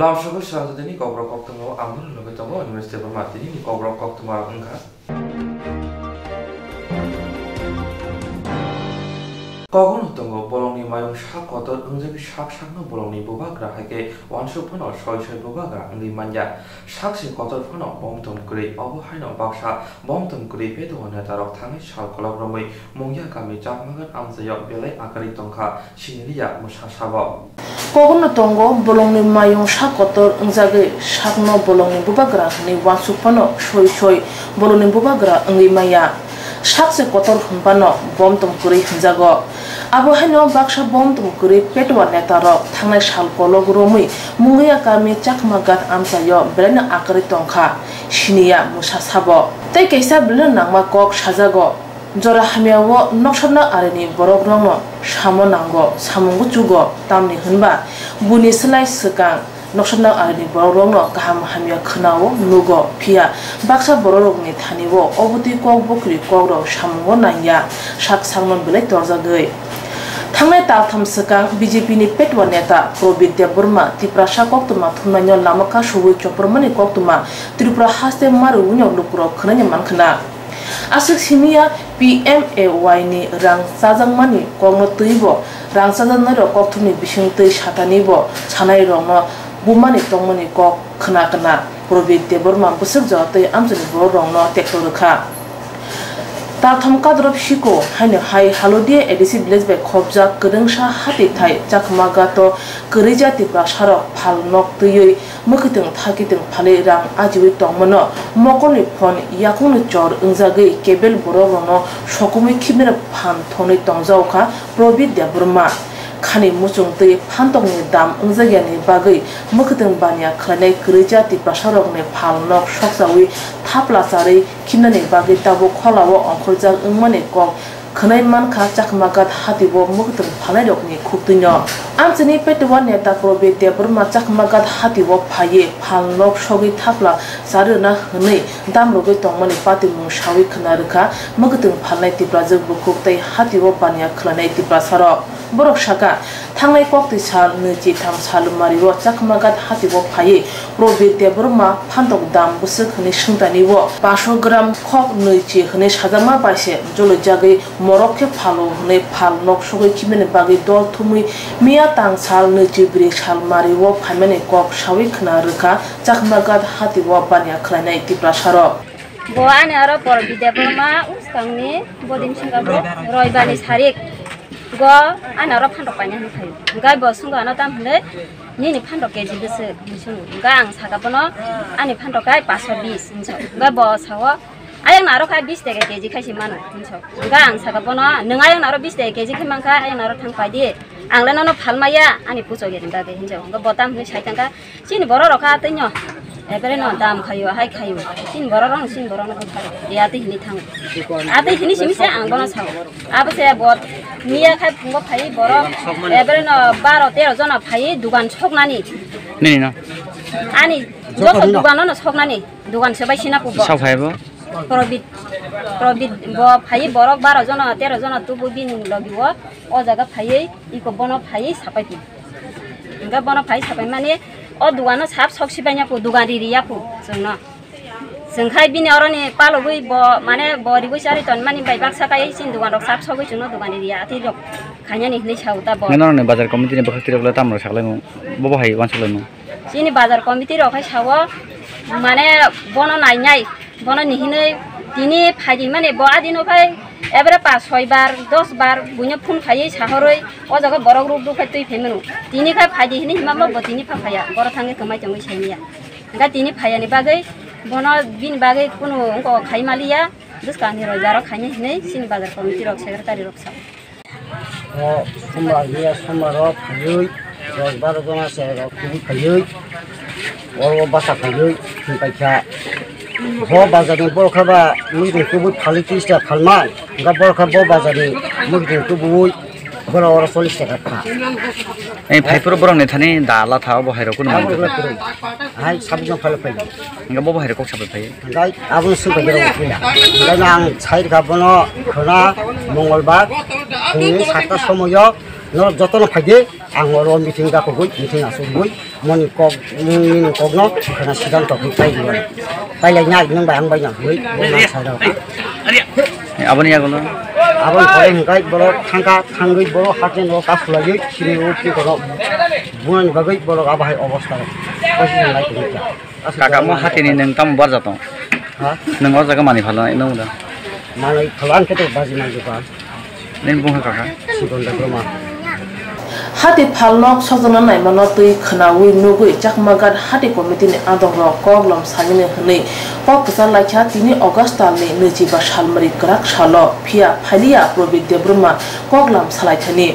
Langsung ke salah satu ini Kokborok Koktwma anggur lebih tahu Universitas Bermati ini Kokborok Koktwma enggak. Kokon tunggu bolongni mayung sak kotor enggak sak no bolongni bubagra hake wansu pano soy bubagra engli manja sak si kotor pano bom tum kuri abu haino baksa bom tum kuri pedo wana tarok tangi sal kolab romai mungya kami jak magan amzayok belai akari tongka siniliya musasabo. Kokon tunggu bolongni mayung sak kotor enggak sak no bolongni bubagra ni wansu pano soy bolongni bubagra engli maya sak si kotor pano bom tum kuri jago. Abo haino baksa bom tum kuri petwa netarok tangnai sal kolog romui mungya kami jak magat amsayo belana akari tongka siniya musasabo tei kaisa belana nangma kok sajago jora hamiawo noksana areni borok rongno samo nango samungu jugo tamni hunba buni selai sekang noksana areni borok rongno kaham hamia khnao nugo phia baksa borok ni thaniwo obuti kok bokri kokro samungo nanya sak sangnon belai torjagoi Tangnai taltham sekang BJP ni petwa neta Probidya Burma Tiprasa Koktwma thumnanyo lamaka suwi chopormani Koktwma Tripura haste maru unyok lupro khnanya mankhna asik simia PMAY ni rang sajangmani kongno tuibo rang sajanai ro Koktwmni bising tui satani bo chanai rongno bumani tongmani kok khna Probidya Burma busuk jatoi amjani bo rongno tektorkha Taltham kadrop shiko haino hai halodiya adhesive village by khobja kudungsha hati thai chakmaga to kurija tipra sharok phalnok tuyoi mukhitung thakitung phale rang ajiwi tongmono mokoni phone yakungni chor ungjagei kebel borogono sokumi khibnera phan thoni tongjauka Probidya Burma khani muchung tei phantokni dam ungjagyani bagai mukhitung bania khlai kurija tipra sharokni phalnok sokjawi thapla chari khibnani bagai tabo kholawo ongkhorjak ungmani kok khnai mankha chakmagat hatibo mukhitung phalai khuktuino amchini petwa neta Probidya Burma chakmagat hatibo phaye phalnok sogi thapla charina hnei damrogoi tongmani pati mung sawi khnarkha mukhitung phalai tipra jogbu khuktai hatibo bania khlai tipra sarok borok saka tangnai kokti sal niji tham salumari ro chakmagat hatibo phaye Probidya Burma phantok dam busuk hni sungtani wo 500 gram khok niji hni sajama paise jolo jagai morokhe phalo hni phalnok sogoi khibene bagi dol thumui miya tang sal niji bri sal mari wo phamene kok sawi khna rkha chakmagat hatibo bania khlainai tipra saro bo ani aro Probidya Burma ustangni bodin singabo roibani sarik go ana ro phandok panya ni thayo gai bo sunga na tam hne ni phandok keji bese misung gang saga bono ani phandok kai 520 inso gai bo sawo ayang naro kai 20 tege keji khaisi mano inso gang saga bono nang ayang naro 20 tege keji khimangka ayang naro thang paidi angla no phalmaya ani pucho ge rinda ge inso go botam hne saitangka sini boro rokha teinyo ebere no dam khayo hai khayo sin bororong ko khare yati hini thang ate hini simise ang bono saw abase bot miya khai phungo phai boro ebere no 12 13 jona phai dugan choknani ni na ani joso dugan no choknani dugan sebai sina pubo saw phaibo Probid bo phai borok 12 jona 13 jona tubu bin logiwo o jaga phai iko bono phai sapai pi nga bono phai sapai mane o dugano sap soksi banya pu dugari riya pu jongno jongkhai bini oroni palogui bo mane bori gui sari ton mani bai baksa kai sin dugan rok sap sogui jongno dugani riya ati rok khanyani hni sauta bo ngenor bazar committee ni bakhti rokla tamro saklanu bobo hai wansalanu sini bazar committee rok hai sawo mane bono nainai bono nihinei dini phaji mane bo adino phai ebere 5 6 bar 10 bar bunya phun khai sahoroi o jaga borok ruk du khai tui phemenu dini khai phaji hini himama bo dini phaya bor thange kamai jongoi sainiya ga dini phaya ni bagai bono bin bagai kuno ko khai maliya duskani rojaro khani hini sin bazar committee rok secretary rok sa o somaro phayoi 12 jona se rok phayoi o basa phayoi paikha bo bazari borkhaba mujde kubut quality sta phalman ga borkhaba bazari mujde kubut bora ora 40 টাকা খা এই ফাইপুর বরং নে Thani দালা থাও বহাইরো কোন high সাবজন ফল phi গা বো বহাইরো কক সাবে ফাই গাই আবুন সুবা গেরো ফিলা গাই আং ছাইর গাবনো খনা মঙ্গলবার ফুংনি 7টার সময় no jotono phage ang oro meeting da ko meeting asu goi moni kok no kana sidang to pai diwan pai lai nyai nang bang bang goi bona sada aboni ya gono abon kore hingkai boro thanggai boro hatin ro ka fulagi siri o ki ko buan bagai boro abahai obostha kosi ngai ko kaka mo hatini nang tam bar jato ha nang o jaga mani phala no da manai phalan ke to baji mai ba nen bung kaka sigonda broma hati phalnok sojana nai mano tui khnawi nugui chakmagan hati committee ni adong ro koglom sanine hne kok ksa laikha 3 August ni nejiba salmari krak salo phia phalia probit debruma koglam salaithani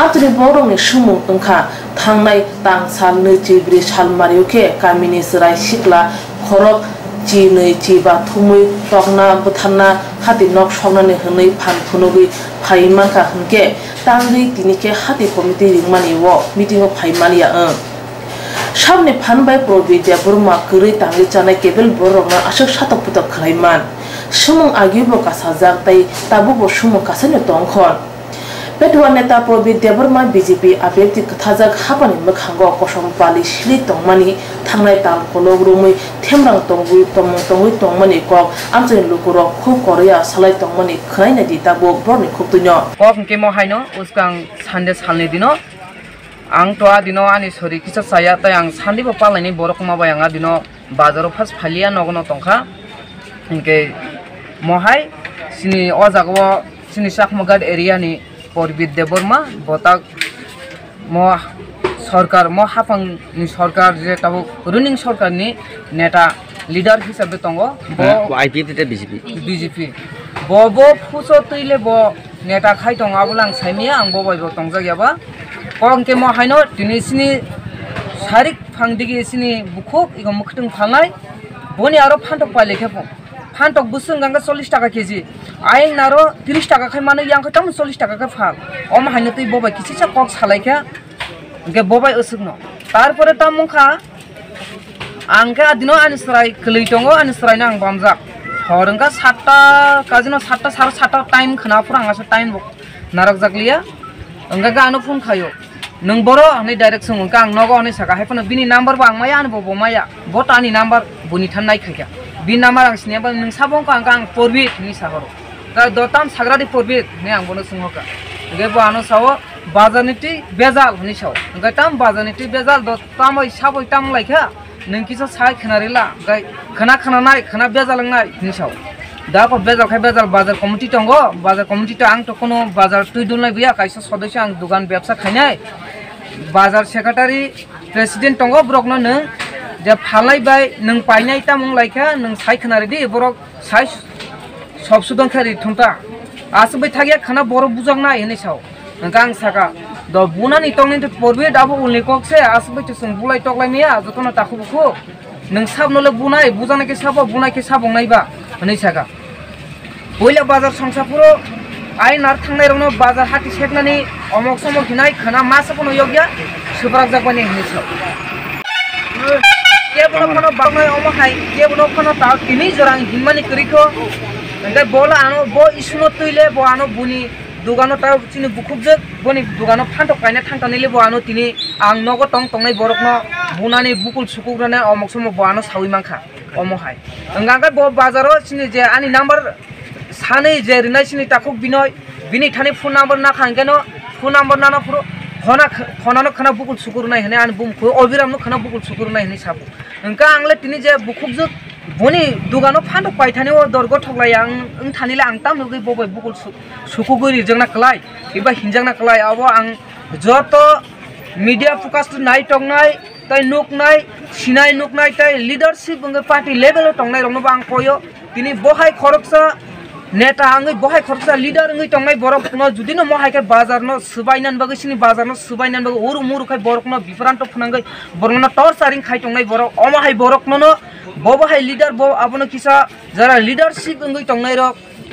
apri borong ni sumung tungkha thangnai tang sal nejibri salmari ke kamini srai sikla khorok chi nei chi ba thumui tokna buthana hati nok songnani hne phan phunugui phaiman ka hngke tangri tinike hati committee ringmani wo meeting of phaimania সামনে ফানবাই প্রবিদ্যা বর্মা করি তাঙ্গি চানাই কেবল বরংনা আশক সাতক পুতক খালাইমান সুমং আগিবো কাসাজাক তাই তাবুবো সুমং Cassini তংখন পেটুয়া নেতা প্রবিদ্যা Varma BJP আবেপ্তি কথাজাক হাবানি মখাঙ্গ কসম পালি Seely তংমানি থাংনাই তাল কলগ রুমই থেমরাং তংগুই তংমুই তংমানি cock আমজেন লুকুর খুব করিয়া সালাই তংমানি খনাইনা দি তাবো বরনি খুব তুইন কক কেমো হাইনো উসকাং সানডে সালনি দিনো ang to adino ani sori kisa saya tai ang sandi bo palani borok ma bayang adino bazaro phas phalia nogono tongkha inke mohai sini o jagwo sini sakmagad area ni porbit deborma botak mo Sarkar mo hapang ni Sarkar je tabo running Sarkar ni neta leader hisabe tongo bo IPP te BJP bo phuso tuile bo neta khai tong abulang saimia ang bo bo tongjagyaba kongke mo haino tinisini sarik phangdigi sini bukhok igo mukhtung phangai boni aro phantok paile khepong phantok busung ganga 40 টাকা KG আইং narrow 30 টাকা খাই মানে yang khtam 40 টাকা কা phal om haino tui bobai kisisa kok salaikha ge bobai usugno tarpore ta mungkha angke adino anisrai klei tongo anisrai nang bamjak horengka 7টা kajino 7টা 7:30 time khna purang asa time narak jakliya angga gano phone khayo nung boro ni direct sung kang nogo ni saka haipano bini number bang maya an bo maya botani number buni than nai khaya bin number ang sineba nung sabong kang porbi ni sagoro ta dotam sagradi porbi ni ang bono sung hoka ge bo ano sawo bajaniti bezal ni saw ga tam bajaniti bezal do tamoi saboi tam laikha nung kisa sai khnarila gai khana nai khana bezal ngai ni saw da ko bezal khai bezal bazar committee tongo bazar committee ta ang to kono bazar tui dunlai biya kaisa সদস্য ang dugan ব্যবসা খাইনাই bazar secretary president tongo brokno nung je phalai bai nung painai ta mung laikha nung sai khnari di borok sai sob sudon khari thunta asbai thagia khana borok bujang nai hene saw gang saka do bunani tongni to porbe dabo ulni kokse asbai to sung bulai toklai mia jotono takhubuku nung sabnole bunai bujana ke sabo bunai ke sabong nai ba hene saka boila bazar sangsapuro ai nar thangnai rongno bazar hati seknani omok somok hinai khana masapono yogya subrak jakbani hiniso kebono kono bangai omohai kebono kono ta tini jorang himani kriko ande bola ano bo isuno tuile bo ano buni dugano ta chini bukhubje boni dugano phanto kaina thangtanile bo ano tini ang nogo tongnai borokno bunani bukul sukugrane omok somok bo ano sawi mangkha omohai anganga bo bazaro chini je ani number sane je rinai sini takuk binoy bini thani phone number na khangeno phone number na puro phona no khana bukul sukur nai hene an bum kho obiram no khana bukul sukur nai hene sabu engka angle tini je bukhubjuk boni dugano phanto paithani o dorgo thoglai ang thanile ang tam nugui bobai bukul sukuguri jengna klai iba hinjangna klai abo ang joto media focus nai tongnai tai nuknai sinai nuknai tai leadership ng party level tongnai rongno bang koyo tini bohai khoroksa neta angai bohai khorsa leader ngai tongnai borok no judino mohai ke bazar no subainan bagi sini bazar no subainan bagi uru muru kai borok no bifranto phunangai borok no tor saring khai tongnai borok omahai borok no bohai leader bo abono kisa jara leadership ngai tongnai ro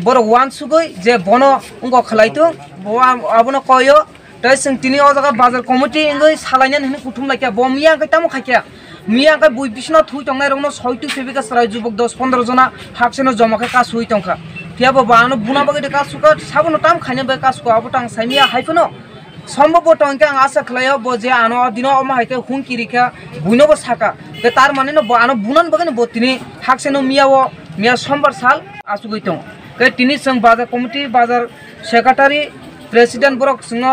borok wan sugoi je bono ungo khlaito bo abono koyo tai sing tini o jaga bazar committee ngai salainan hini kuthum laikya bo miya kai tamo khaikya miya kai bui bisno thui tongnai rong no 6 to febika sarai jubok 10-15 jona hakseno joma kai ka sui tongkha tiabo bano buna bagi de kasuka sabono tam khane ba kasuka abutang saimia haifono সম্ভব টঙ্কে আং আশা খালাইও ব যে আনো দিন অমা হাইকে হুং কিরিকা বুইনব সাকা তে তার মানে ন আনো বুনান বগেন ব তিনি হাকসেনো মিয়া সোমবার সাল আসুগৈ দं কে তিনি সং বাজার কমিটি বাজার সেক্রেটারি প্রেসিডেন্ট বরক সিংহ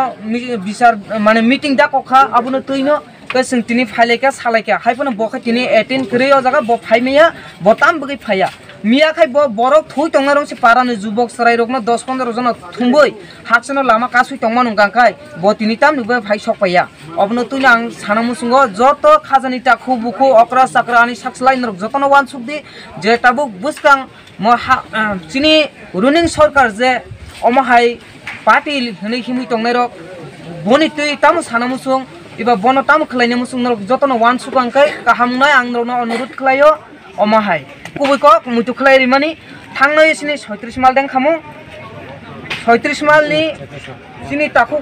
বিচার মানে মিটিং দা কখা আবুনো তৈনো কে সিং তিনি ফাইলাইকা সালাইকা হাইফोनो बखै তিনি एटेन्ड करियो जागा ब फाइमेया बताम बगै फाया मिया खाय ब बरक थुइ टंगा रंसि पारानि जुबक सराय रकनो 10-15 जन थुंबै हाकसेनो लामा कासुइ टंमा नंगांखाय ब तिनि ताम नुबे फाइ सकपाया अबनो तुइना आं सानामुसुंगो जत खाजानि ताखु बुखु अक्रा साक्रानि साक्सलाइन रक जतनो वान सुकदि जे ताबुक बुसकां म चिनि रुनिं सरकार जे अमहाय पार्टी हनै हिमि टंनाय रक बनि तुइ ताम सानामुसुं इबा बनो ताम खलायने मुसुं नरक जतनो वान सुकांखाय काहामनाय आं नरनो अनुरोध खलायो अमहाय कुबैको मुतु खलायरि मानि थांनाय सिनि 36 माल दें खामु 36 मालनि सिनि ताखु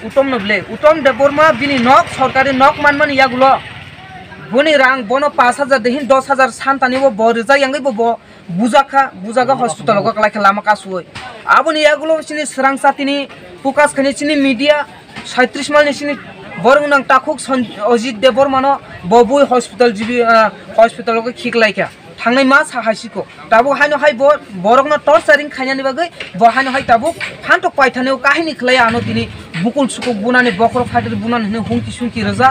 उतम नबले उतम देबरमा बिनि नक सरकारि नक मानमानि यागुलो बनि रां बनो 5000 देहिन 10000 सानतानिबो बरजा यांगैबो बुजागा हस्पिटालको कलाय लामा कासुय आबनि यागुलो सिनि स्रांचातिनि पुकास खनि सिनि मीडिया 37 मालनि सिनि बरं नang takuk अजित देबरमानो बबुय हस्पिटाल जिबि हस्पिटालको खिकलायका थांनाय मा साहासिको ताबु हायनो हाय बरंनो टर्चारिं खायनानि बागै बहायनो हाय ताबु फान्टक पाइथानेव काहिनी खलाय आनो तिनि बुकुल सुकुक बुनानि बखर फाइटर बुनानि हने हुंकी सुंकी रजा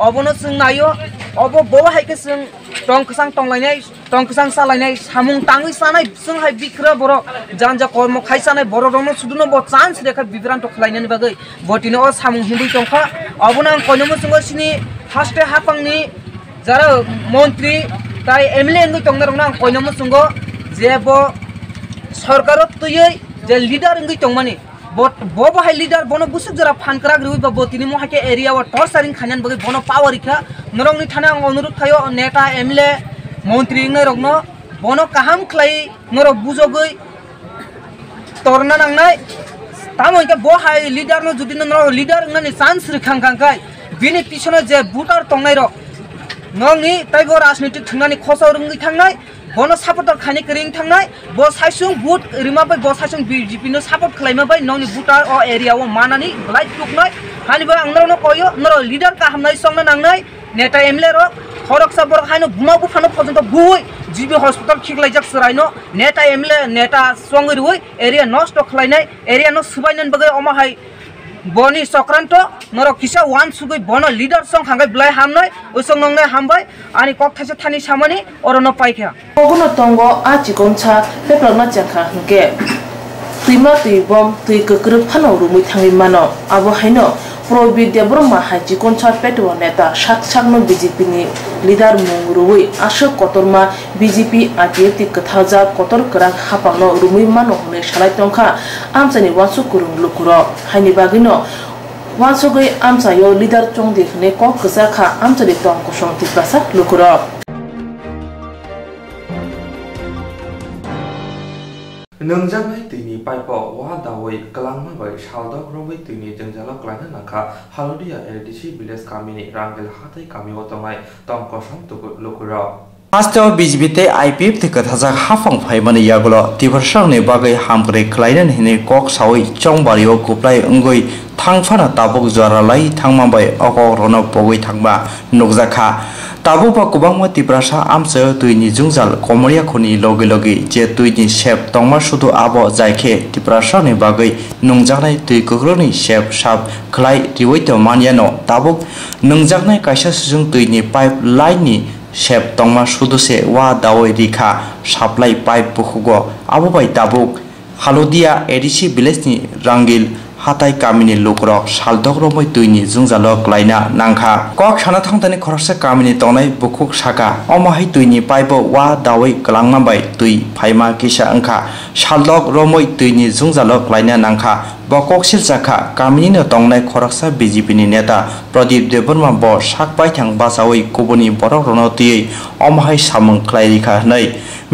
अबनो जों नायो अब बो हायके जों टंकसां सालायनाय सामुं ताङै सानाय जों हाय बिख्रा बर जानजा कर्म खायसानाय बर रंनो सुदुनो ब चान्स रेखा बिब्रान्त खलायनानि बागै बटिनो अ सामुं हिंबै टंखा अबनो आं कयनमो जों सिनि हास्टे हाफांनि जारा मन्त्रि ताई एमएलए एंगै टंनारंना आं कयनमो जों जे ब सरकार तुयै जे लिडार एंगै टंमानि बो हाय लिडार बनो बुसुक जरा फानकरा ग्रुइ बा बतिनि मोहाके एरिया व टर्चारिं खानान बगै बनो पावर इखा नरंनि थाना आं अनुरोध खायो नेता एमएलए मन्त्रि एंगै रगनो बनो काहाम खलाय नर बुजगै तोरना नांनाय तामोइके बो हाय लिडार न जुदि नर लिडार एंगनि चान्स रिखांखांखाय बिनि पिछनो जे बुटार टंनाय र नंनि ताइबो राजनीतिक थुंनानि खसाव रंगै थांनाय बनो सापर्टर खानि करिं थांनाय ब साइसुं बुट रिमाबाय ब साइसुं बीजेपी नो सपोर्ट खलायमाबाय नंनि बुटार अ एरिया व मानानि लाइट टुकनाय हानिबा आंनावनो कयो नर लिडार काहामनाय संना नांनाय नेता एमएलए र खरकसा बर हायनो बुमा बुफानो पर्यन्त बुय जिबि हस्पिटाल खिगलायजाक सरायनो नेता एमएलए नेता संगै रुय एरिया नष्ट खलायनाय एरिया न सुबायनन बगै अमाहाय बनी सक्रांत नर किसा वान सुगै बनो लिडार सं खांगै ब्लाय हामनाय उसं नंनाय हामबाय आनि ककथासे थानि सामानि अरनो पाइखा ओगुनो तंगो आचिकोनसा पेपलना जाखा हंके तुइमा तुइबम तुइ ककर फानो रुमै थाङै मानो आबो हायनो प्रबिद देबरमा हाचिकोनसा पेटवा नेता साकसाकनो बीजेपी नि लिडार मुंगरुबै आशो कतरमा बीजेपी आतियति कथाजा कतर करा हापानो रुमै मानो हने सालाय तंखा आमसानि वासु कुरुं लुकुरो हायनि बागिनो वासुगै आमसायो लिडार चंदि हने क कसाखा आमसानि तंको संति पासा लुकुरो नोंजांनाय दैनि पाइपआव वा दावै कलांमाबाय सालदक रबै दैनि जोंजालाव क्लाइना नाखा हालदिया एलडीसी विलेज गामिनि रांगेल हाथाय गामियाव तंनाय तंकसं लुकुरो आस्ताव बीजेपी आईपीएफ ते कथाजाक हाफां फाइमानि यागुलो तिबरसांनि बागै हामग्रे क्लाइनान हिने कक सावै चंबारियाव गुप्लाय अंगै थांफाना ताबुक जरालाय थांमाबाय अकरनो पगै थांबा नुकजाखा ताबुक गोबांमा तिब्रासा आमसे तुइनि जुंजाल कमरिया खनि लगे लगे जे तुइनि शेप तंमा सुदु आबो जायखे तिब्रासानि बागै नंजानाय तुइ गोग्रोनि शेप साब खलाय रिवैत मानियानो ताबुक नंजानाय कायसा सुजुं तुइनि पाइप लाइननि शेप तंमा सुदुसे वा दावै रिखा supply pipe बुखुगो आबोबाय Tabuk Haldia ADC विलेजनि रांगिल हाथाय गामिनि लुकरक सालदक रमै तुइनि जुंजाल क्लाइना नांखा कक साना थांतानि खरसे गामिनि तंनाय बुकुक साका अमाहाय तुइनि पाइप वा दावै कलांमाबाय तुइ फाइमा किसा अंखा सालदक रमै तुइनि जुंजाल क्लाइना नांखा बकक सिलजाखा गामिनि तंनाय खरसा बीजेपी नि नेता प्रदीप देबरमा ब साकबाय थां बासावै कुबनि बरक रनतियै अमाहाय सामं क्लाइरिखा हनै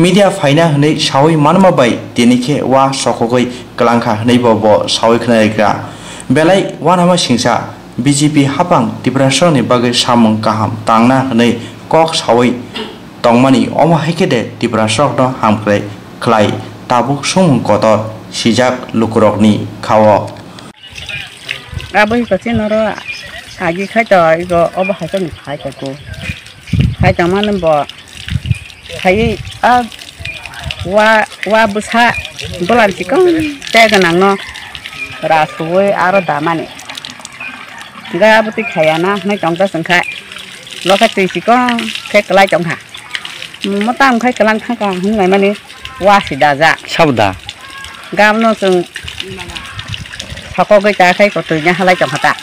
मीडिया फाइना हनै सावै मानमाबाय दिनिखे वा सकगै कलांखा हनै ब सावै खनायग्रा बेलाय वानामा सिंसा बीजेपी हापां तिब्रासनि बागै सामं गाहाम तांना हनै कक सावै तंमानि अमाहायकेदे तिब्रासनो हामख्रै क्लाइ ताबुक सुमं कतर सिजाक लुकुरकनि खाव Abai ko sinoro agi khai to igo obo khai to ni khai ta ko khai ta man bo khai a wa busa bolan ti kong te ga nang no ra suwe aro da mani ga buti khai na mai chong ta sang khai lo khai ti si ko khai klai chong ha mo tam khai klan thang ka hu ngai mani wa si da za sabda gam no sung Hako kita kai ko tunya halai chong hata.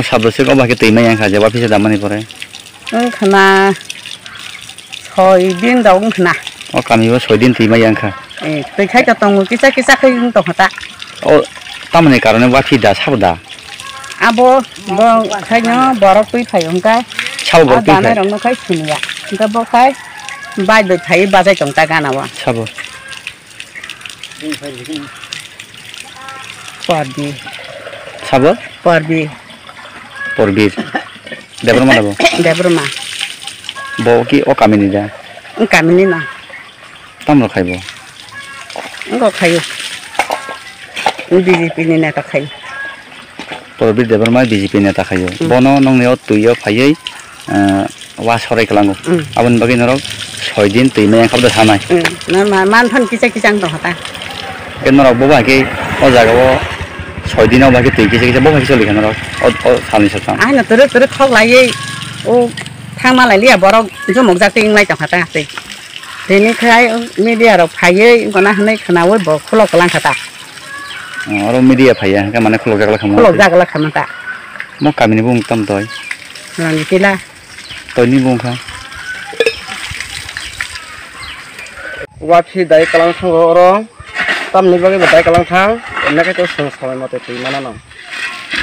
Sabda se ko ba ke tei mai yang kha je wa phi se da mani pore. Khana 6 din dong khana. O kami wa 6 din tei mai yang kha. Tei khai ka tong kisa khai tong hata. O tamane karone wa phi da sabda. Abo bo khai no borok tui phai ong kai. Chau bo tui phai. Rong no khai sinia. Ga bo khai bai de thai ba jai chong ta ga na wa. Sabo. Parbi. Sabo? Parbi. Parbi. Debroma dabo. Debroma. Bo ki o kamini da. Kamini na. Tamro khaibo. Ngo khayo. BJP ni na ta khayo. Parbi debroma BJP ni ta khayo. Bono nong ne o tuyo phayei wa sorai kalango. Abon bagi norok 6 din tei mai khab da thanai. Na man phan kisa tong hata. Ken norok bo ba ke o jaga o 6 din ba ke tei kisa bo ba ke soli khan norok o salni sa. Ai na tere khok lai o thang ma lai lia borok jo mok ja ting lai tong hata te. Teni khai media ro phayei kona hanai khana oi bo khulok kalang hata. Aro media phaya ka mane khulok jagla khama. Khulok jagla khamata. Mo kamini bung tam toy. Nang kila. Toy ni bung kha. Wa phi dai kalang thang ro tam ni bagi dai kalang thang enna ka to song samai mate tui mana no.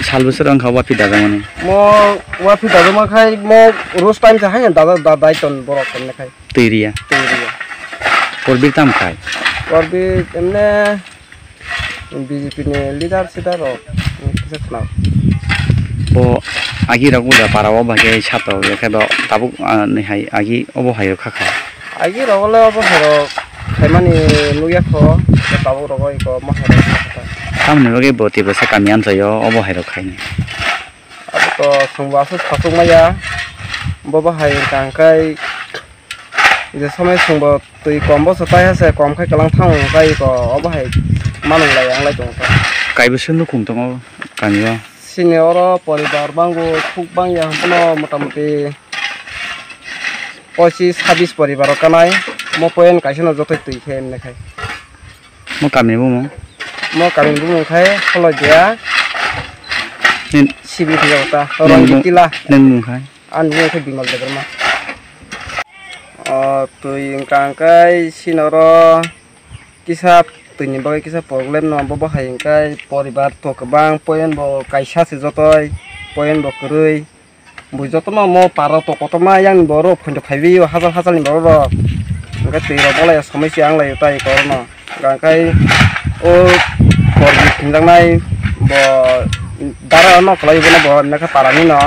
Sal bosor ang khawa phi daga mane. Mo wa phi daga ma khai mo roz time sa hai da dai ton borok kan khai. Teiria. Parbi tam khai. Parbi emne BJP ni leader sida ro kisa khna. Bo agi ragu da parawa ba ke chato ya ka ba tabuk ni hai agi obo hai kha kha. Agi ro le obo hero khaimani nuya kho tabuk ro ko ma hero. Tamne roge bo ti ba sa kamian sayo obo hai ro khai ni. Abo to sungwa su khasung maya bo ba hai kang kai je samai sungbo tui kombo sa tai ha se kom khai kalang thang kai ko obo hai manung lai ang lai tong ka. Kai besun nu khung tong kami ba. Senior poribar banggo thuk bang yang puno motamuti 25-26 poribar kanai mo poen kaisino jotoi tui khem ne khai. Mo kami bu Mo kami bu khai holo dia nin sibi thiyota rongitila neng mung khai. An bu khai bimal degerma. Tui ingkang kai sinoro kisap tuni bagai kisah problem no bo bahai kai poribar to kebang poin bo kaisa se jotoi poin bo kurui bu joto no mo paro to kotoma yang boro phondo phaibi hazal ni boro ngai tui ro bola samesia ang lai tai korno gang kai o porbi tinjang nai bo dara no klai bo no bo na ka parani no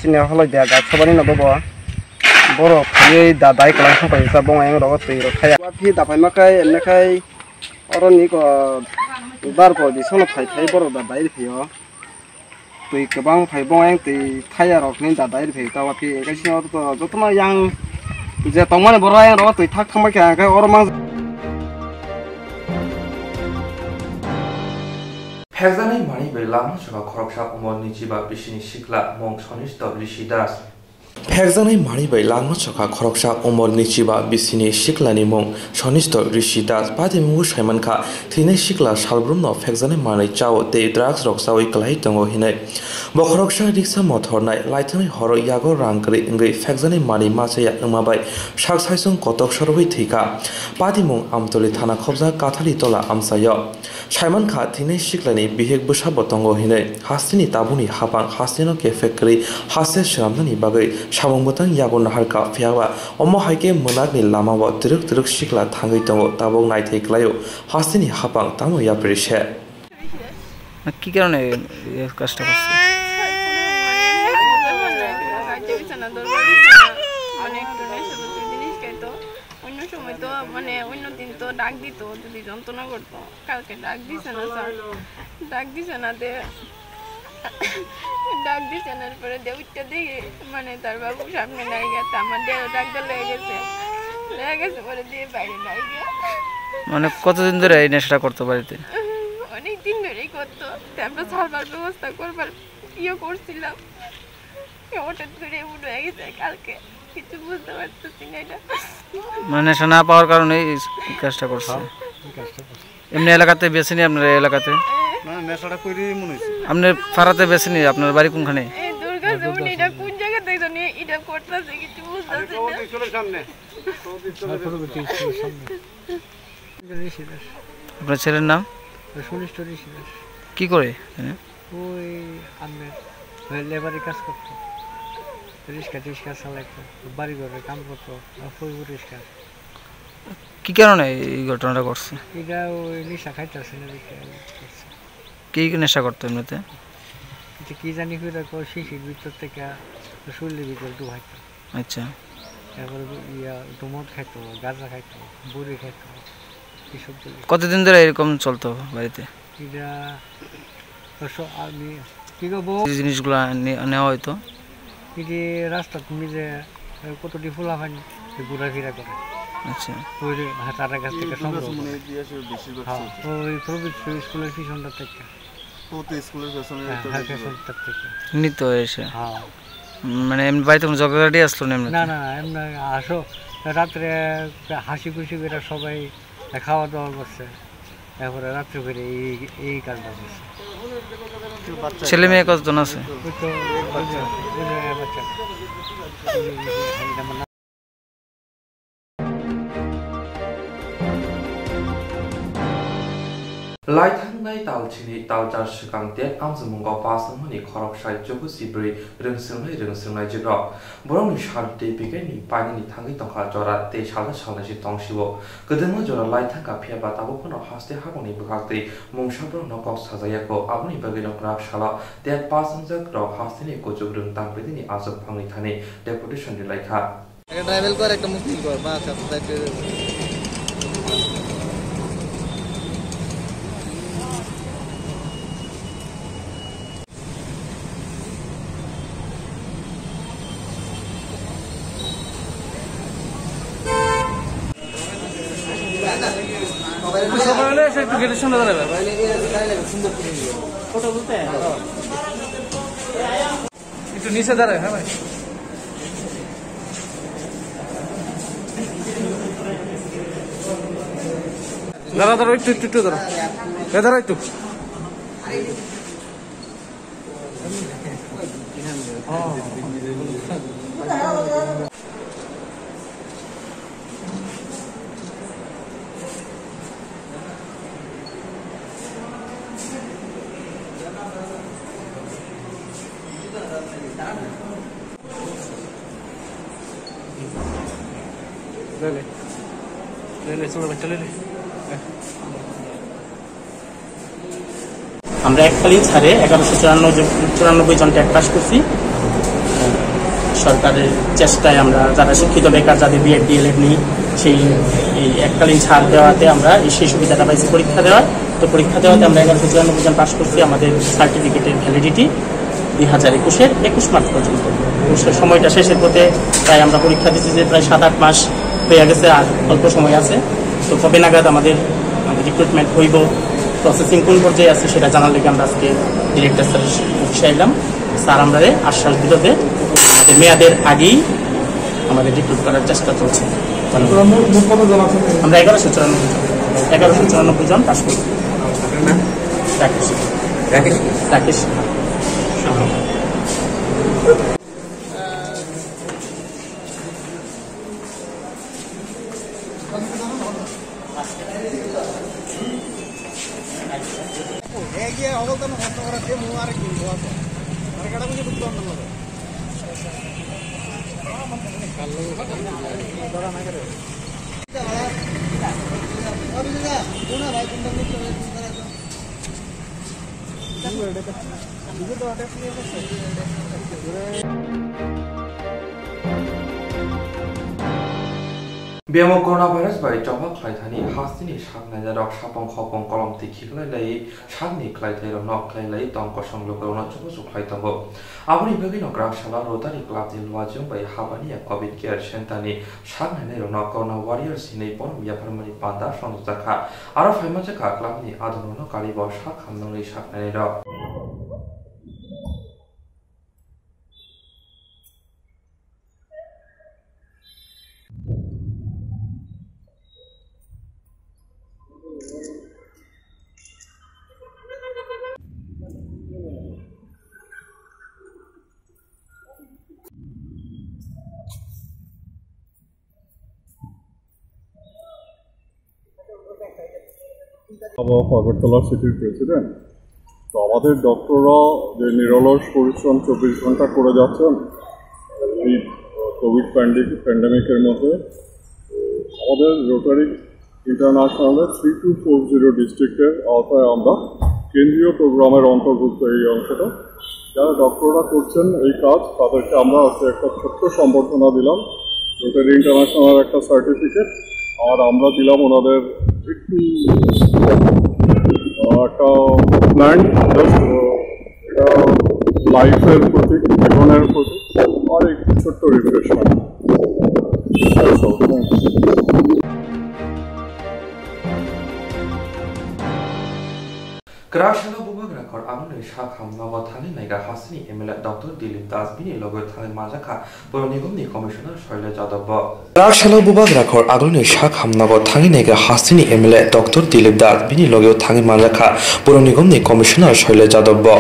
sine holo dia ga chobani no bo boro phai da dai kalang sa pai sa bong ang ro tui ro khaya phi da phai ma kai enne kai Orang ni ko bar ko di sono phai boro da dai phio tui kebang phai bong ang tui thaya rok ni da dai phio ta wa phi ka sino to jotma yang je tongmane boro yang ro tui thak thangma ka ka or mang Hezani mani bai lama saka khoroksa umon ni jiba bisini sikla mong sonis WC das Hekjanai mani bai langno chokha khoroksa umor nichiba bisini siklani mong sonisto rishi das pati mungu saiman kha thine sikla salbrumno hekjanai mani chao te drugs roksawi klai tongo hinai bo khoroksa riksa mothornai laithani horo yago rangkri ingri hekjanai mani machaya ngmabai sak saisung kotok soroi thika pati mung amtoli thana khobja kathali tola amsayo saiman kha thine siklani bihek busa botongo hinai hastini tabuni hapang hastino ke factory hasse shramnani bagai samung botang yagon harka phiawa omo haike monakni lama wa truk sikla thangai tongo tabong naithai klayo hastini hapang tamo yaprishe কি কারণে কষ্ট করছে অন্য সময় তো মানে অন্য দিন তো ডাক দিত যদি যন্ত্রণা করতো কালকে ডাক দিছে না স্যার ডাক দিছে না ডাক দিছে না পরে দেউটা দেখে মানে তার বাবু সামনে নাই গেছে আমার দেহ ডাকতে লেগে গেছে পরে দিয়ে বাইরে নাই গিয়া মানে কতদিন ধরে এই নেশাটা করতে বাড়িতে? অনেক দিন ধরেই করতো তারপর ছাড়বার ব্যবস্থা করবার করছিলাম হঠাৎ করে এমন হয়ে গেছে কালকে কিছু বুঝতে পারতেছি না এটা মানে নেশা না পাওয়ার কারণে এই কাজটা করছে। এমনি এলাকাতে বেছে নি আপনার এলাকাতে? না নেশাটা কইরি মনে হইছে আপনি ফারাতে বেছে নি? আপনার বাড়ি কোনখানে? এই দুর্গা উনি এটা কোন জায়গা থেকে জানি এটা করতেছে কিছু বুঝতেছি না চলে সামনে আপনার ছেলের নাম? কি করে? ওই আমরা লেবারি কাজ করতো, রিক্সা টিক্সা চালাইতো, বাড়ি ঘরে কাম করতো, পরিষ্কার। কি কারণে এই ঘটনাটা করছে? এটা ওই নেশা খাইতেছে না, কি নেশা করতো এমনিতে? কি জানি শিশির ভিতর থেকে শরীরের ভিতর ঢুকাইতো। আচ্ছা, তারপরে মদ খাইতো, গাঁজা খাইতো, বুড়ি খাইতো, এসব। কতদিন ধরে এরকম চলতো বাড়িতে? এটা আমি কি করবো জিনিসগুলো নেওয়া হয়তো এটি রাস্তা তুমি যে কতটি ফোলা পানি ঘোরাফেরা করে। আচ্ছা, ওই তার কাছ থেকে সংগ্রহ ওই প্রবীর স্কুলের পিছনটা থেকে নিত এসে। মানে এমনি বাড়িতে কোনো ঝগড়াটি আসলো না? না না, এমনি আসো রাত্রে হাসি খুশি করে সবাই খাওয়া দাওয়া করছে, তারপরে রাত্রে করে এই কাজটা করছে। ছেলে মেয়ে কতজন আছে? लाइथांनाय तालचिनि तालजार सिगांते आमजमुंगाव पासमनि खरकसाय जगु सिब्रै रोंसोंनाय जिग्राव बरंनि सालते बिगेनि पाइनि थांगै तंखा जरा ते साला सालनासि तंसिबो गोदोमो जरा लाइथांगा फियाबा ताबोफोरनो हास्ते हाबनि बुखाक्तै मुंसाफोरनो कक साजायाखौ आबुनि बागैनो ग्राफ साला ते पासमजा ग्राव हास्तेनि गजुग रों तांब्रेदिनि आजब फांनि थाने डेपुटेशननि लाइखा ट्राइबल कर একটা মুক্তি কর বা সাবস্ক্রাইব একটু গেটের সামনে দাঁড়াবে, একটু নিচে দাঁড়ায়। হ্যাঁ ভাই, দাঁড়া দাঁড়া, একটু একটু একটু দাঁড়া, দাঁড়া একটু। আমরা এককালীন ছাড়ে 1194 জন ট্যাগ পাস করছি। সরকারের চেষ্টায় আমরা যারা শিক্ষিত বেকার, যাদের বিএড ডিএলএড নেই, সেই এই এককালীন ছাড় দেওয়াতে আমরা সেই সুবিধাটা পাইছি পরীক্ষা দেওয়ার। তো পরীক্ষা দেওয়াতে আমরা 1194 জন পাস করছি। আমাদের সার্টিফিকেটের ভ্যালিডিটি 2021-এর 21 মার্চ পর্যন্ত। সময়টা শেষের পথে প্রায় আমরা পরীক্ষা দিচ্ছি যে প্রায় 7-8 মাস হয়ে গেছে, আর অল্প সময় আছে। তো কবে নাগাদ আমাদের রিক্রুটমেন্ট হইব, প্রসেসিং কোন পর্যায়ে আছে সেটা জানার লেগে আমরা আজকে ডিরেক্টর স্যারের অফিসে এলাম। স্যার আমরা আশ্বাস দিল যে আমাদের মেয়াদের আগেই আমাদের রিক্রুট করার চেষ্টা চলছে। আমরা 1194 জন পাস করছি। রাকেশ অবদান নষ্ট করার যে মু আর কি আছে আর কাটা বুঝে বুঝতে পারলাম না। बेमार कोरोना भाइरस बाय जबा खलायथानि हास्तिनि सागनाय रक सापं खपं कलमति खिखलायलाय सागनि खलायथाय रक खलायलाय तंक संलुगरना चुबु सुखलायतंगो आबनि बेगिनो ग्रासला रोटारि क्लाबनि लुवाजों बाय हाबानि कोविड केयार सेन्टारनि सागनाय रक कोरोना वारियर्स नि बन बियाफरमनि पान्दा संजाखा आरो फाइमाजका क्लाबनि आदननो कालिबो साग खामननि सागनाय रक আগরতলা সিটির প্রেসিডেন্ট তো আমাদের ডক্টররা যে নিরলস পরিশ্রম 24 ঘন্টা করে যাচ্ছেন এই কোভিড প্যান্ডেমিকের মধ্যে আমাদের রোটারি ইন্টারন্যাশনালের 3240 ডিস্ট্রিক্টের আওতায় আমরা কেন্দ্রীয় প্রোগ্রামের অন্তর্ভুক্ত এই অংশটা যারা ডক্টররা করছেন এই কাজ তাদেরকে আমরা একটা ছোট্ট সম্বর্ধনা দিলাম রোটারি ইন্টারন্যাশনালের একটা সার্টিফিকেট আর আমরা দিলাম ওনাদের একটু একটা প্ল্যান্ট জাস্ট এটা লাইফের প্রতি জীবনের প্রতি আর একটু ছোট্ট refreshment Krashala Bubagra Kor Amne Shakham Navathani Naga Hasini Emela Dr. Dilip Das Bini Logo Thani Majaka Poronigumni Commissioner Shoile Jadaba Krashala Bubagra Kor Amne Shakham Navathani Naga Hasini Emela Dr. Dilip Das Bini Logo Thani Majaka Poronigumni Commissioner Shoile Jadaba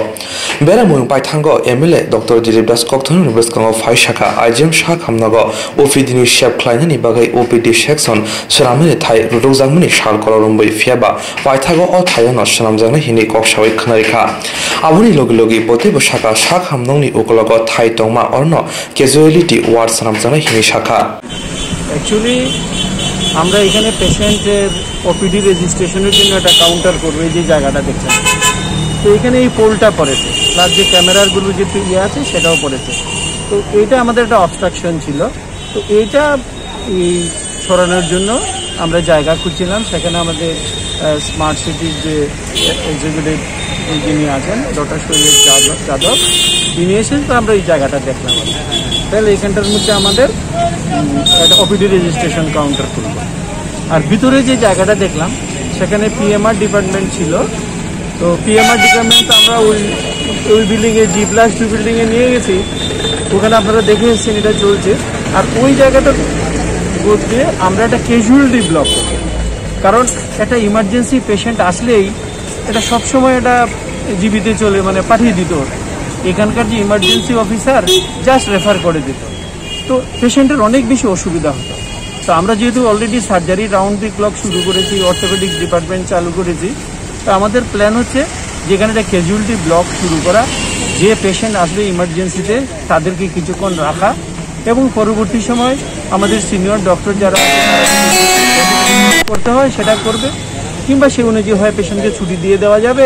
Bera Mung Paitango Emela Dr. Dilip Das Koktwma University of Shaka IGM Shakham Nago OPD ni Shep Kleinani Bagai OPD section Sramene Thai Rudozangmani Shal Kolorumbai Fiaba Paitago O Thayana Shamjana Hini Kokshawi Khanarika Abuni Logi Logi Botebo Shaka Shakham Nongni Ukologo Thai Tongma Orno Casualty Ward Sramjana Hini Shaka Actually আমরা এখানে পেশেন্টের OPD রেজিস্ট্রেশনের জন্য একটা counter করব এই যে জায়গাটা দেখছেন তো এখানে এই পোলটা পড়েছে প্লাস যে ক্যামেরাগুলো যে ইয়ে আছে সেটাও পড়েছে তো এইটা আমাদের একটা অবস্ট্রাকশন ছিল তো এইটা সরানোর জন্য আমরা জায়গা খুঁজছিলাম সেখানে আমাদের স্মার্ট সিটির যে এক্সিকিউটিভ যিনি আছেন ডক্টর শৈলেশ যাদব তিনি এসেছেন তো আমরা এই জায়গাটা দেখলাম তাহলে এইখানটার মধ্যে আমাদের একটা ওপিডি রেজিস্ট্রেশন কাউন্টার খুলব আর ভিতরে যে জায়গাটা দেখলাম সেখানে পিএমআর ডিপার্টমেন্ট ছিল তো পিএমআর ডিপার্টমেন্ট আমরা ওই বিল্ডিংয়ে G+2 বিল্ডিংয়ে নিয়ে গেছি ওখানে আপনারা দেখে এসেছেন এটা চলছে আর ওই জায়গাটা বলতে আমরা একটা ক্যাজুয়ালিটি ব্লক করছি কারণ একটা ইমার্জেন্সি পেশেন্ট আসলেই এটা সবসময় এটা জীবিতে চলে মানে পাঠিয়ে দিত এখানকার যে ইমার্জেন্সি অফিসার জাস্ট রেফার করে দিত তো পেশেন্টের অনেক বেশি অসুবিধা হতো তো আমরা যেহেতু অলরেডি সার্জারি রাউন্ড দি ক্লক শুরু করেছি অর্থোপেডিক ডিপার্টমেন্ট চালু করেছি তো আমাদের প্ল্যান হচ্ছে যেখানে একটা ক্যাজুয়ালিটি ব্লক শুরু করা যে পেশেন্ট আসলে ইমার্জেন্সিতে তাদেরকে কিছুক্ষণ রাখা এবং পরবর্তী সময় আমাদের সিনিয়র ডক্টর যারা করতে হয় সেটা করবে কিংবা সে অনুযায়ী হয় পেশেন্টকে ছুটি দিয়ে দেওয়া যাবে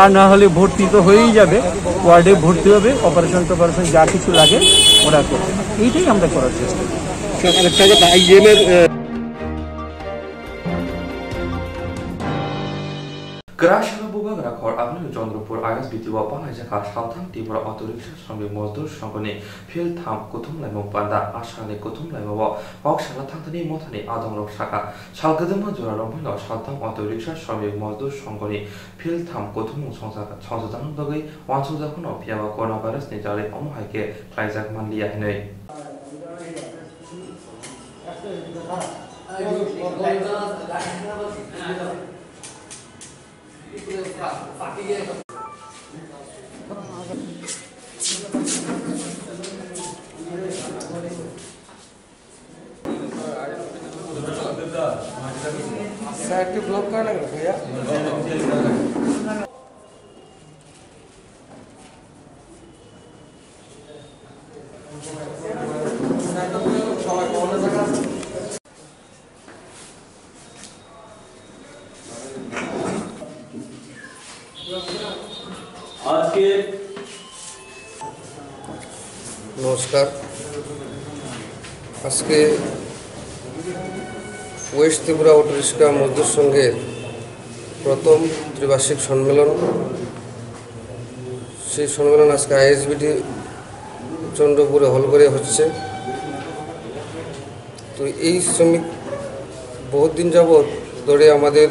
আর না হলে ভর্তি তো হয়েই যাবে ওয়ার্ডে ভর্তি হবে অপারেশন টপারেশন যা কিছু লাগে ওরা করবে এইটাই আমরা করার চেষ্টা করি Krashala Bubagra Kor Amne Jondropur Ayas Bitiwa Panajaka Shaltham Tibra Autoriksha Shramik Mozdur Shongoni Phil Tham Kutum Laimo Panda Ashane Kutum Laimo Pakshala Thantani Mothani Adong Rok Shaka Shalgadama Jora Rompino Shaltham Autoriksha Shramik Mozdur Shongoni Phil Tham Kutum Songsadan Dogi Wansuzakuno Piava Coronavirus Nijari Omohaike Klaizak Manlia Henei side block करना भैया नमस्कार आज के West Tripura auto rickshaw মজদুর সংঘের প্রথম ত্রিবার্ষিক সম্মেলন। সেই সম্মেলন আজকে আইএসবিটি চন্দ্রপুরে হল করে হচ্ছে। তো এই শ্রমিক বহুত দিন যাবৎ ধরে আমাদের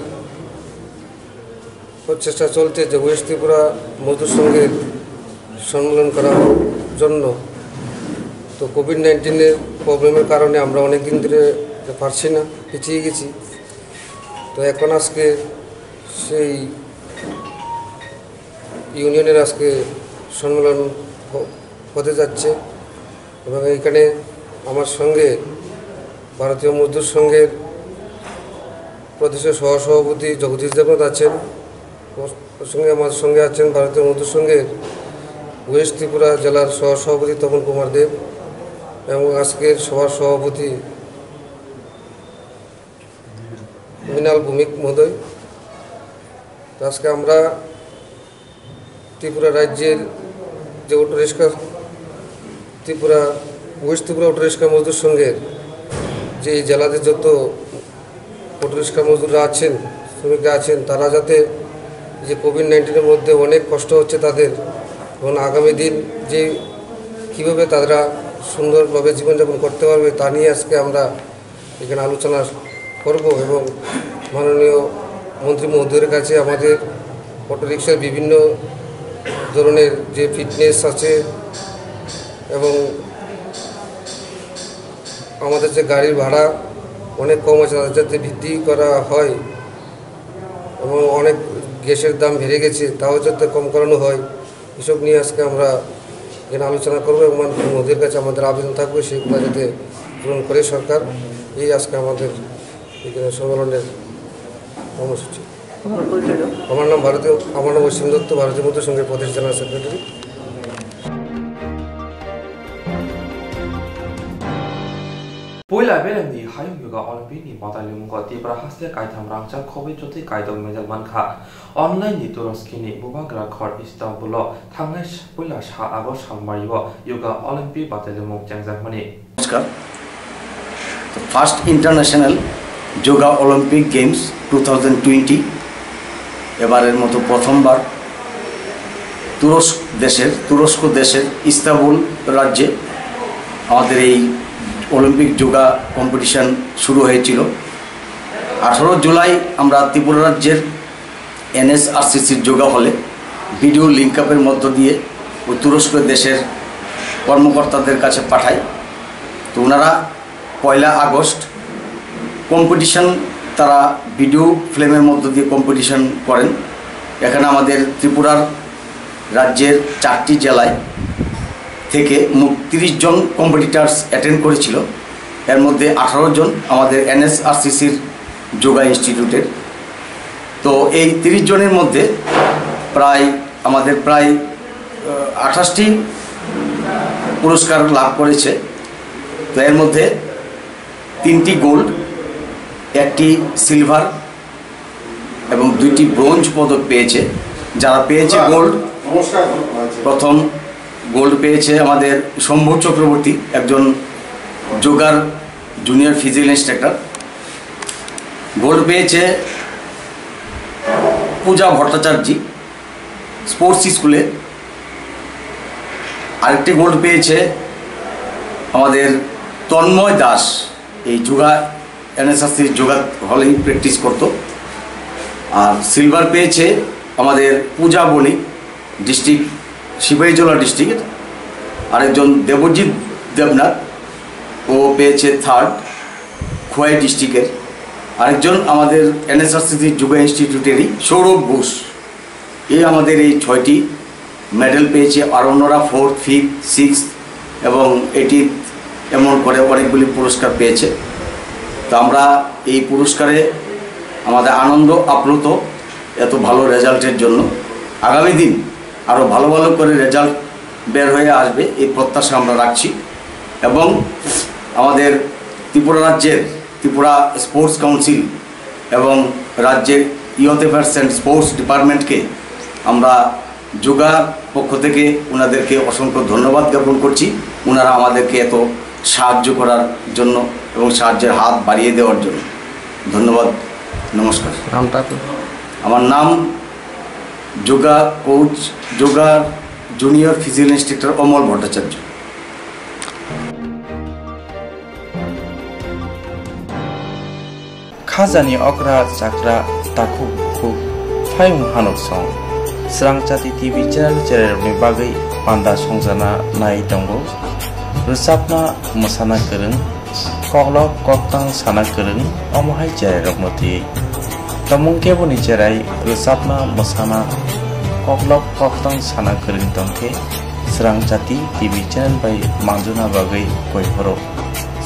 প্রচেষ্টা চলছে যে ওয়েস্ট ত্রিপুরা মজদুর সংঘের সম্মেলন করার জন্য। তো কোভিড-19-এর প্রবলেমের কারণে আমরা অনেক দিন ধরে পারছি না, পিছিয়ে গেছি। তো এখন আজকে সেই ইউনিয়নের আজকে সম্মেলন হতে যাচ্ছে এবং এখানে আমার সঙ্গে ভারতীয় মজদুর সংঘের প্রদেশের সহসভাপতি জগদীশ দেবনাথ আছেন, আমার সঙ্গে আছেন ভারতীয় মজদুর সংঘের ওয়েস্ট ত্রিপুরা জেলার সহসভাপতি তপন কুমার দেব এবং আজকের সভার সভাপতি মৃণাল ভৌমিক মহোদয়। আজকে আমরা ত্রিপুরা রাজ্যের যে auto rickshaw Tripura West Tripura auto rickshaw মজদুর সংঘের যে জেলাতে যত অটো রিক্সা মজদুররা আছেন, শ্রমিকরা আছেন, তারা যাতে যে কোভিড-19-এর মধ্যে অনেক কষ্ট হচ্ছে তাদের, এবং আগামী দিন যে কীভাবে তারা সুন্দরভাবে জীবনযাপন করতে পারবে তা নিয়ে আজকে আমরা এখানে আলোচনা করব এবং মাননীয় মন্ত্রী মহোদয়ের কাছে আমাদের অটো রিক্সার বিভিন্ন ধরনের যে ফিটনেস আছে এবং আমাদের যে গাড়ির ভাড়া অনেক কম আছে তাদের যাতে বৃদ্ধি করা হয় এবং অনেক গ্যাসের দাম বেড়ে গেছে তাও যাতে কম করানো হয়, এসব নিয়ে আজকে আমরা এখানে আলোচনা করবো এবং মাননীয় মোদীর কাছে আমাদের আবেদন থাকবে সেগুলো যাতে পূরণ করে সরকার। এই আজকে আমাদের এখানে সম্মেলনের কর্মসূচি। আমার নাম অসীম দত্ত, ভারতীয় মজদুর সংঘের প্রদেশ general secretary. Poila belengdi hayung yoga olimpini batalion ko tibra hasle kaitam rangchak khobe joti kaidong medal mankha online ni turoskini bubagra khor Istanbulo thangnai poila 7 August সালমারিব yoga olympic batalion muk jangjamani। নমস্কার। First international yoga olympic games 2020 এবারের মতো প্রথমবার তুরস্ক দেশের Istanbul রাজ্যে আমাদের এই অলিম্পিক যোগা কম্পিটিশান শুরু হয়েছিল। 18 জুলাই আমরা ত্রিপুরা রাজ্যের NSRCCর যোগা হলে ভিডিও লিঙ্ক আপের মধ্য দিয়ে ওই তুরস্ক দেশের কর্মকর্তাদের কাছে পাঠাই। তো ওনারা 1 আগস্ট কম্পিটিশান তারা ভিডিও ফিল্মের মধ্য দিয়ে কম্পিটিশান করেন। এখানে আমাদের ত্রিপুরার রাজ্যের 4টি জেলায় থেকে মোট 30 জন কম্পিটিটার্স অ্যাটেন্ড করেছিল। এর মধ্যে 18 জন আমাদের NSRCCর যোগা ইনস্টিটিউটের। তো এই 30 জনের মধ্যে প্রায় 28টি পুরস্কার লাভ করেছে। তো এর মধ্যে 3টি গোল্ড, 1টি সিলভার এবং 2টি ব্রোঞ্জ পদক পেয়েছে। যারা পেয়েছে গোল্ড, প্রথম গোল্ড পেয়েছে আমাদের শম্ভু চক্রবর্তী, একজন যোগার জুনিয়র ফিজিক্যাল ইন্সট্রাক্টর। গোল্ড পেয়েছে পূজা ভট্টাচার্য স্পোর্টস স্কুলে। আরেকটি গোল্ড পেয়েছে আমাদের তন্ময় দাস, এই যোগা NSRCর যোগা হলেই প্র্যাকটিস করত। আর সিলভার পেয়েছে আমাদের পূজা বণিক, ডিস্ট্রিক্ট শিবাইজলা ডিস্ট্রিক্টের। আরেকজন দেবজিৎ দেবনাথ, ও পেয়েছে 3rd খোয়াই ডিস্ট্রিক্টের। আরেকজন আমাদের NSRCCর যোগা ইনস্টিটিউটেরই সৌরভ ঘোষ। আমাদের এই 6টি মেডেল পেয়েছে, আর অন্যরা 4th, 5th, 6th এবং 8th এমন করে অনেকগুলি পুরস্কার পেয়েছে। তো আমরা এই পুরস্কারে আমাদের আনন্দ আপ্লুত এত ভালো রেজাল্টের জন্য। আগামী দিন আরও ভালো ভালো করে রেজাল্ট বের হয়ে আসবে এই প্রত্যাশা আমরা রাখছি। এবং আমাদের ত্রিপুরা রাজ্যের ত্রিপুরা স্পোর্টস কাউন্সিল এবং রাজ্যের ইয়ুথ অ্যাফেয়ার্স অ্যান্ড স্পোর্টস ডিপার্টমেন্টকে আমরা যোগা পক্ষ থেকে ওনাদেরকে অসংখ্য ধন্যবাদ জ্ঞাপন করছি। ওনারা আমাদেরকে এত সাহায্য করার জন্য এবং সাহায্যের হাত বাড়িয়ে দেওয়ার জন্য। ধন্যবাদ, নমস্কার। নামটা আমার নাম yoga coach, yoga junior physical instructor Amal Bhattacharya. খাজানি অকরা চাকরা তাকু খুব ফায়ুং হানুক সং Swrangchati TV channel ni bagai panda songjana nai tongo rusapna musana kereng koklok koktang sana kereng omohai channel roknoti tamung keboni cherai rusapna musana koklok koktang sana kereng tongke Swrangchati TV channel bai manjuna bagai koihoro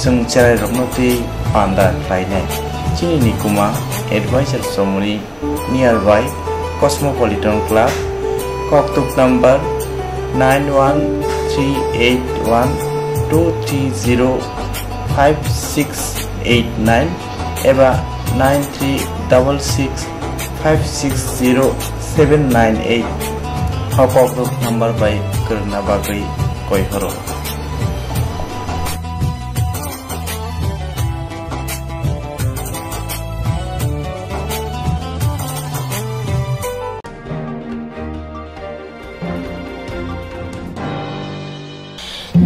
sung channel roknoti panda klainai chini nikuma advisor somuni nearby Cosmopolitan Club, Koktwma number 91382305689 eba 9366560798 Koktwma number by Karna Bagai Koihoro.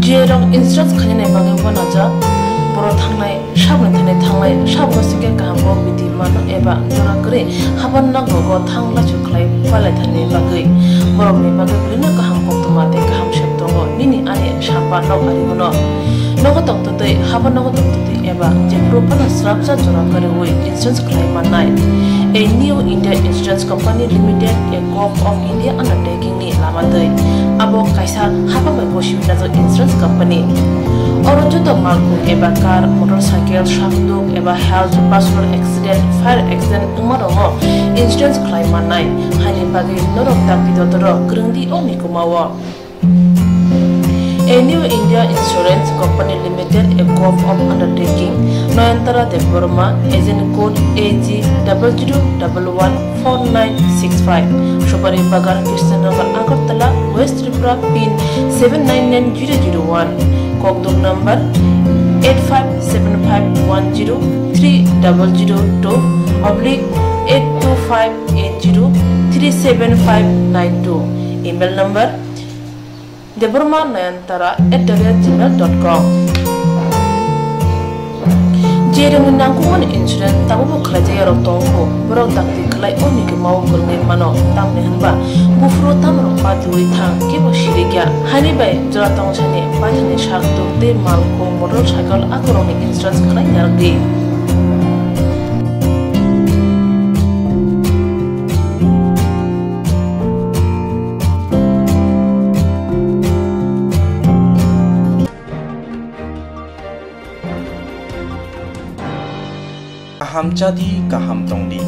Jerong instructs khane bagai banaja boro thangnai sabne thane thangnai sabno sike kahbo biti mano eba jora kre haban na gogo thangla chuklai palai thane bagai borok ni bagai brina kaham koktwma te kaham sheptongo nini ane sapa no ari bono nogo tokto te haban nogo tokto te eba je propana srapsa jora kare oi insurance claim manai a new India Insurance Company Limited a Corp of India undertaking ni lamadai abo kaisa haba bai goshi na zo insurance company oro joto malku eba car motorcycle shakduk eba health personal accident fire accident umarongo insurance claim manai hani bagi norok takti dotoro grungdi oni kumawa a new India Insurance Company Limited a Corp of undertaking Noyantara Deborma agent code AG 00114965 Shobari Bagar Kirstanagar Agartala West Tripura pin 799001 Koktwma number 857510/82580375592 email number deborma9antara@gmail.com Jerung nangkuman insurance tabu kelaja yarok tongko borok takti kelai oni ke mau kurngin mano tamne hanba bufro tamro patui thang kebo shirigya hani bai jora tong chane pathani shakto te malko motorcycle akoroni insurance kelai yargi kaham jadi kaham tongdi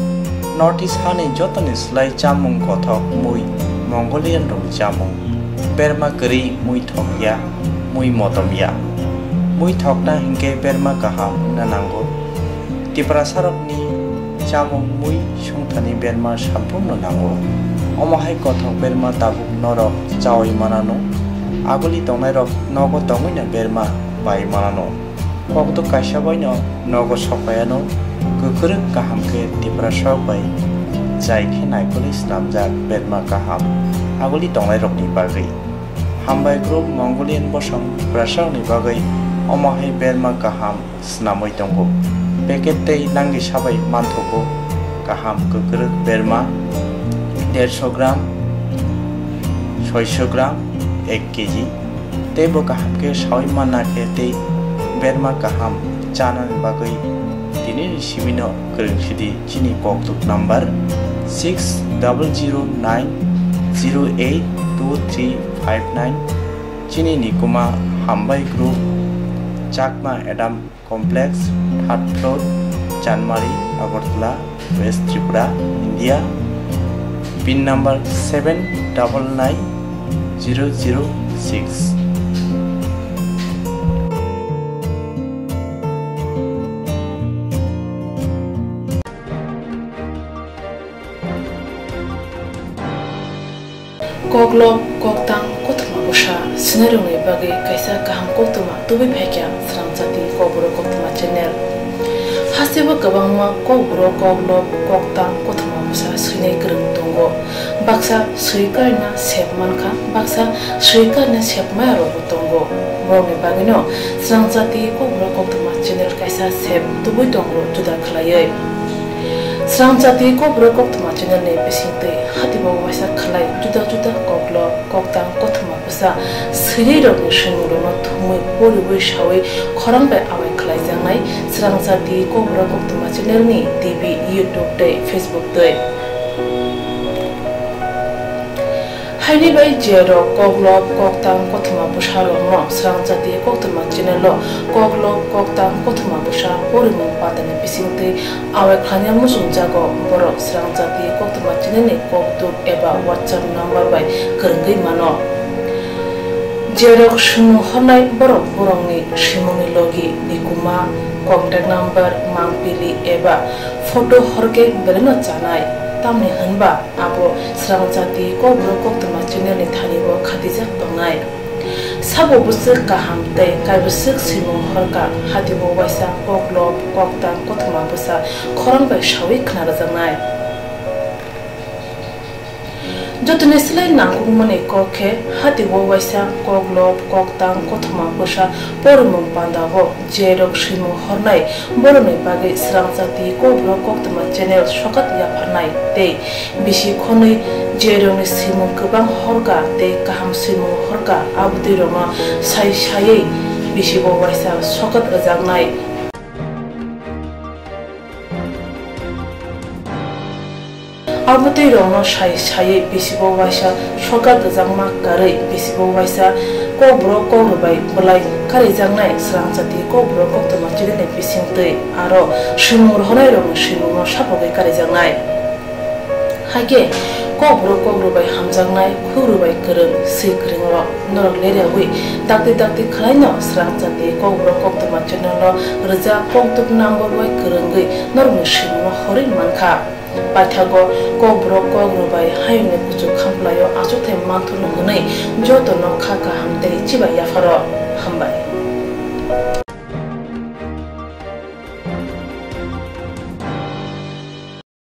Northeast hane jotoni slai chamung kothok mui Mongolian rong chamung berma keri mui thokya mui motomya mui thokna hingke berma kaham nanango tiprasarok ni chamung mui sungthani berma sampurno nango omahai kothok berma tabuk norok chawai manano aguli tongnai rok nogo tongina berma bai manano kokto kaishabaino nogo sopayano Kukuruk kaham ke tiprasok bai jai ke naikoli snamjak berma kaham aguli tonglai rok ni bagai hambai group Mongolian bosong prasok ni bagai omahai berma kaham snamoi tongo packet tei nangi sabai manthogo kaham kukuruk berma 150 gram 600 gram 1 kg tebo kaham ke sawai mana ke tei berma kaham chanan bagai Dini Shimino Kerengshidi Chini Koktwma number 6009082359 Chini Nikuma Hambai Group Chakma Adam Complex 3rd floor Chanmari Agartala West Tripura India pin number 799006 Koklom koktang Koktwma usha sinarung ni bagai kaisa kaham Koktwma tubi phekya Swrangchati Kokborok Koktwma channel Hasiba gabangma kokborok koklop koktang koktwma busa srinai gereng tongo baksa srikarna sepmanka baksa srikarna sepmaya robo tongo borokni bagino Swrangchati kokborok koktwma channel kaisa sep tubui tongo juda khlaioi Swrangchati kokborok koktwma channel ni bisingtui hatibo waisa khlai juda juda koklop koktang koktwma busa srinai rokni shingurno thumui boriwi shawi khorangbai awai khlai jangnai Swrangchati kokborok koktwma channel ni TV YouTube tei Facebook tei Haini bai jero koklop koktang koktwma busa rokno Swrangchati koktwma channel lo koklop koktang koktwma busa porimung patani bisingtui awai khlanya musung jago borok Swrangchati koktwma channel ni koktuk eba WhatsApp number bai gerengui mano Jerok shunu honai borok borongni shimungni logi nikuma contact number mangpili eba photo horke beleno chanai tamni hanba abo Swrangchati kokborok koktwma channel ni thanibo khatijak tongnai sabo busuk kaham tei kaibusuk simung horka hatibo waisa koklop koktang koktwma busa khorangbai shawi khnarajangnai Jotune silai nangkukmani kokhe hatibo waisa koklop koktang koktwma busa porimung pandago jerok shimung hornai boroni bagi Swrangchati kokborok koktwma channel sokat yafarnai tei bisi khonui jerokni simung kubang horka tei kaham simung horka abudi roma sai saiei bisibo waisa sokat rajaknai Abutui rongno sai bisibo waisa sokat jangma karei bisibo waisa kokborok kokrubai bulai kari jangnai Swrangchati kokborok koktwma channel ni bisingtui aro shimung honai rongno shimungno sapogai kari jangnai haike kokborok kokrubai hamjangnai khugrubai kereng sikringro norok lerewi dakti khlaino Swrangchati kokborok koktwma channel lo rja koktuk number bai kerengui norokni shimungno hori mankha Pathago kokborok kokrubai haine kuchu khamplayo achukthai manthunu hwnai jotono khaka hamtei chiba yafaro hambai